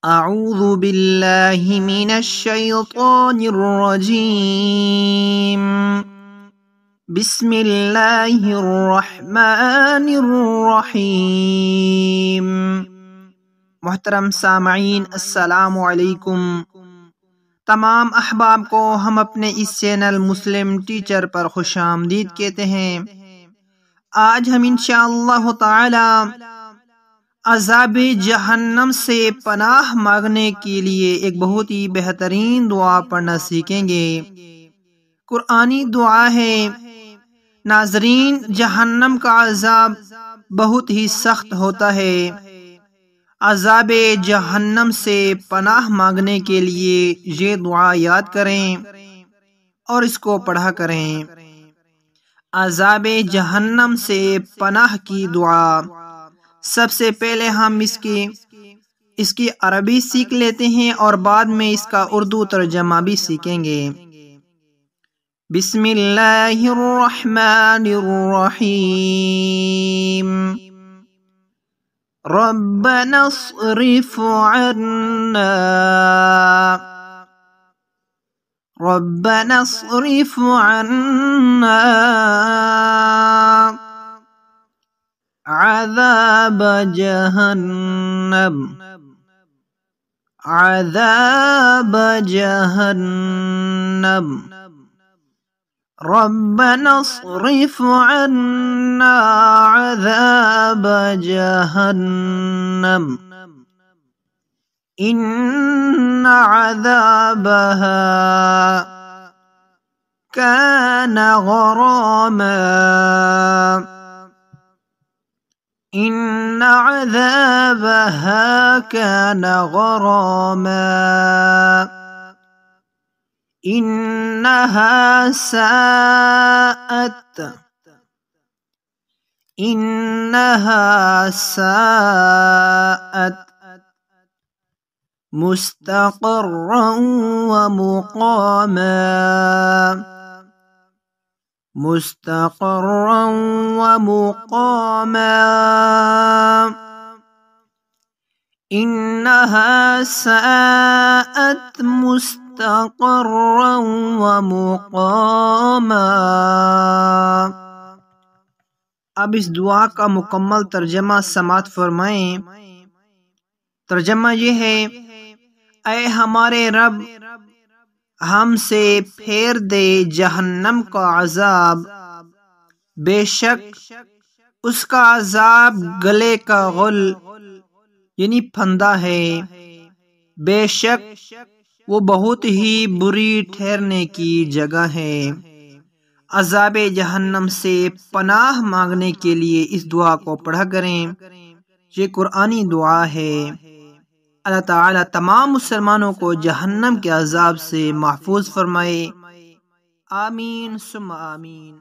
अऊज़ु बिल्लाहि मिनश्शैतानिर्रजीम। बिस्मिल्लाहिर्रहमानिर्रहीम। मोहतरम सामईन, अस्सलामु अलैकुम। तमाम अहबाब को हम अपने इस चैनल मुस्लिम टीचर पर खुशामदीद कहते हैं। आज हम इंशाअल्लाह ताला अज़ाबे जहन्नम से पनाह मांगने के लिए एक बहुत ही बेहतरीन दुआ पढ़ना सीखेंगे। कुरानी दुआ है। नाज़रीन, जहन्नम का अज़ाब बहुत ही सख्त होता है। अज़ाबे जहन्नम से पनाह मांगने के लिए ये दुआ याद करें और इसको पढ़ा करें। अज़ाबे जहन्नम से पनाह की दुआ। सबसे पहले हम इसकी अरबी सीख लेते हैं और बाद में इसका उर्दू तर्जमा भी सीखेंगे। बिस्मिल्लाहिर्रहमानिर्रहीम। रब्बना अस्रिफ अन्ना रब्बना अस्रिफ अन्ना अज़ाब जहन्नम अज़ाब जहन्नम। रब्बना अस्रिफ अन्ना अज़ाब जहन्नम इन्न अज़ाबहा कान गरामा इन्न अज़ाबहा कान गरामा इन्नहा साअत मुस्तक़र्रन व मुक़ामा मुस्तक़र्रन व मुक़ामा इन्नहा साअत मुस्तक़र्रन व मुक़ामा। अब इस दुआ का मुकम्मल तर्जमा समाअत फरमाएं। तर्जमा ये है, ऐ हमारे रब, हमसे फेर दे जहन्नम का अजाब। बेशक उसका अजाब गले का गुल यानी फंदा है। बेशक वो बहुत ही बुरी ठहरने की जगह है। अजाबे जहन्नम से पनाह मांगने के लिए इस दुआ को पढ़ा करें। ये कुरानी दुआ है। अल्लाह ताला तमाम मुसलमानों को जहन्नम के अजाब से महफूज फरमाए। आमीन सुम्मा आमीन।